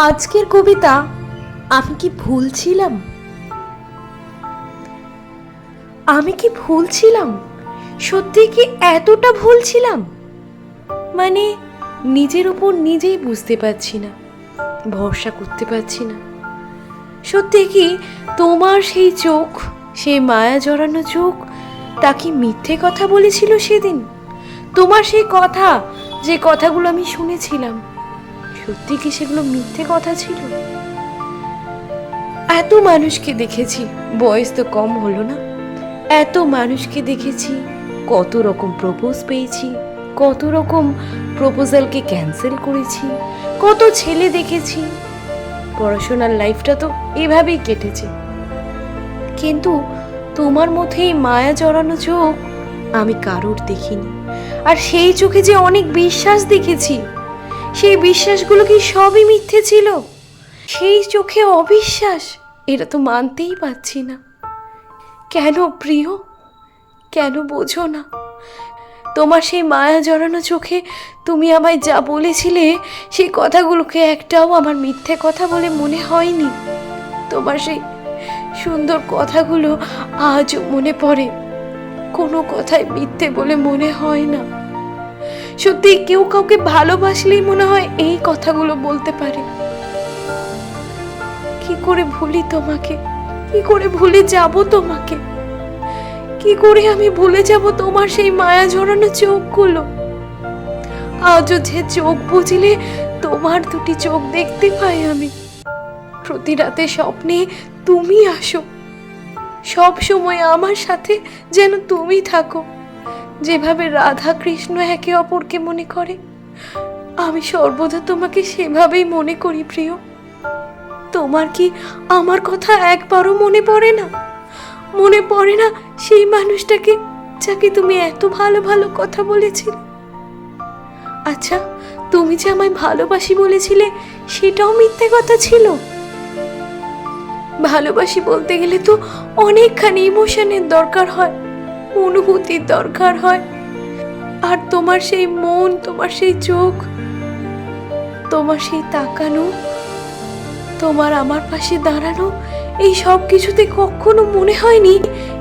আজকের কবিতা আমি কি ভুল ছিলাম? আমি কি ভুল ছিলাম? সত্যি কি এতটা ভুল ছিলাম? মানে নিজের উপর নিজেই বুঝতে পারছি না, ভরসা করতে পারছি না। সত্যি কি তোমার সেই চোখ, সেই মায়া জড়ানো চোখ, তা কি মিথ্যে কথা বলেছিল সেদিন? তোমার সেই কথা, যে কথাগুলো আমি শুনেছিলাম, সত্যি কি সেগুলো মিথ্যে কথা ছিল? এত মানুষকে দেখেছি, বয়স তো কম হলো না। এত মানুষকে দেখেছি, কত রকম প্রপোজ পেয়েছি, কত রকম প্রপোজালকে ক্যান্সেল করেছি, কত ছেলে দেখেছি। পড়াশোনার লাইফটা তো এভাবেই কেটেছে, কিন্তু তোমার মধ্যে এই মায়া জড়ানো চোখ আমি কারোর দেখিনি। আর সেই চোখে যে অনেক বিশ্বাস দেখেছি, সেই বিশ্বাসগুলো কি সবই মিথ্যে ছিল? সেই চোখে অবিশ্বাস, এটা তো মানতেই পারছি না। কেন প্রিয়, কেন বোঝো না? তোমার সেই মায়া জড়ানো চোখে তুমি আমায় যা বলেছিলে, সেই কথাগুলোকে একটাও আমার মিথ্যে কথা বলে মনে হয়নি। তোমার সেই সুন্দর কথাগুলো আজও মনে পড়ে, কোনো কথাই মিথ্যে বলে মনে হয় না। সত্যি কেউ কাউকে ভালোবাসলেই মনে হয় এই কথাগুলো বলতে পারে। কি করে ভুলি তোমাকে, কি করে ভুলে যাব তোমাকে? কি করে আমি ভুলে যাব তোমার সেই মায়া জড়ানো চোখগুলো? আজও যে চোখ বুঝলে তোমার দুটি চোখ দেখতে পাই আমি। প্রতি রাতে স্বপ্নে তুমি আসো, সব সময় আমার সাথে যেন তুমি থাকো। যেভাবে রাধা কৃষ্ণ একে অপরকে মনে করে, আমি সর্বদা তোমাকে সেভাবেই মনে করি প্রিয়। তোমার কি আমার কথা একবারও মনে পড়ে না? মনে পড়ে না সেই মানুষটাকে, যাকে তুমি এত ভালো ভালো কথা বলেছিলে? আচ্ছা, তুমি যে আমায় ভালোবাসি বলেছিলে, সেটাও মিথ্যে কথা ছিল? ভালোবাসি বলতে গেলে তো অনেকখানি ইমোশনের দরকার হয়, অনুভূতির দরকার হয়। আর তোমার সেই মন, তোমার সেই চোখ, তোমার সেই তাকানো, তোমার আমার পাশে দাঁড়ানো, এই সব কিছুতে কখনো মনে হয়নি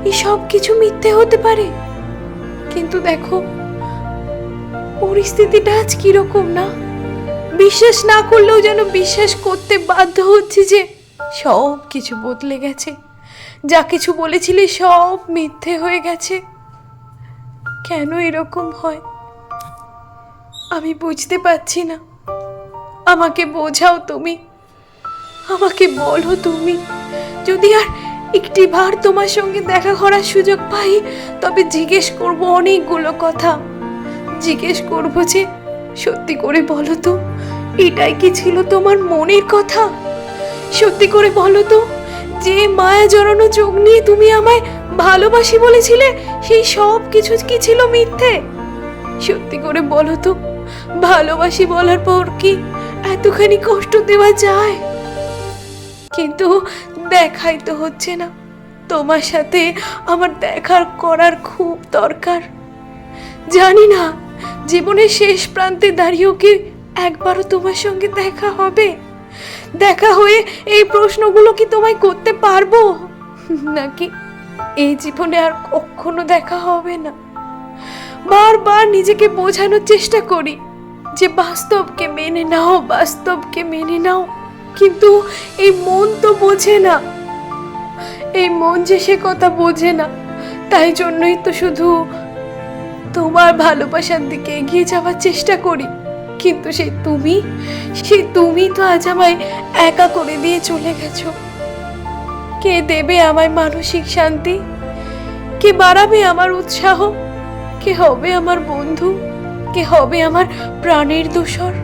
এই সব কিছু মিথ্যে হতে পারে। কিন্তু দেখো পরিস্থিতিটা আজ কিরকম না? বিশ্বাস না করলেও যেন বিশ্বাস করতে বাধ্য হচ্ছে যে সব কিছু বদলে গেছে, যা কিছু বলেছিলে সব মিথ্যে হয়ে গেছে। কেন এরকম হয় আমি বুঝতে পারছি না। আমাকে বোঝাও তুমি, আমাকে বলো তুমি। যদি আর একটিবার তোমার সঙ্গে দেখা করার সুযোগ পাই, তবে জিজ্ঞেস করব অনেকগুলো কথা। জিজ্ঞেস করব যে সত্যি করে বলো তো, এটাই কি ছিল তোমার মনের কথা? সত্যি করে বলো তো, যে মায়া জড়ানো চোখ নিয়ে তুমি আমায় ভালোবাসি বলেছিলে, সেই সব কিছু কি ছিল মিথ্যে? সত্যি করে বলো তো, ভালোবাসি বলার পর কি এতখানি কষ্ট দেওয়া যায়? কিন্তু দেখাই তো হচ্ছে না। তোমার সাথে আমার দেখা করার খুব দরকার। জানি না জীবনের শেষ প্রান্তে দাঁড়িয়েও কি একবারও তোমার সঙ্গে দেখা হবে? দেখা হয়ে এই প্রশ্নগুলো কি তোমায় করতে পারবো, নাকি এই জীবনে আর কখনো দেখা হবে না? বারবার নিজেকে বোঝানোর চেষ্টা করি যে বাস্তবকে মেনে নাও, বাস্তবকে মেনে নাও, কিন্তু এই মন তো বোঝে না। এই মন যে সে কথা বোঝে না, তাই জন্যই তো শুধু তোমার ভালোবাসার দিকে এগিয়ে যাওয়ার চেষ্টা করি। কিন্তু সেই তুমি তো আজ আমায় একা করে দিয়ে চলে গেছো। কে দেবে আমায় মানসিক শান্তি? কে বাড়াবে আমার উৎসাহ? কে হবে আমার বন্ধু? কে হবে আমার প্রাণের দোসর?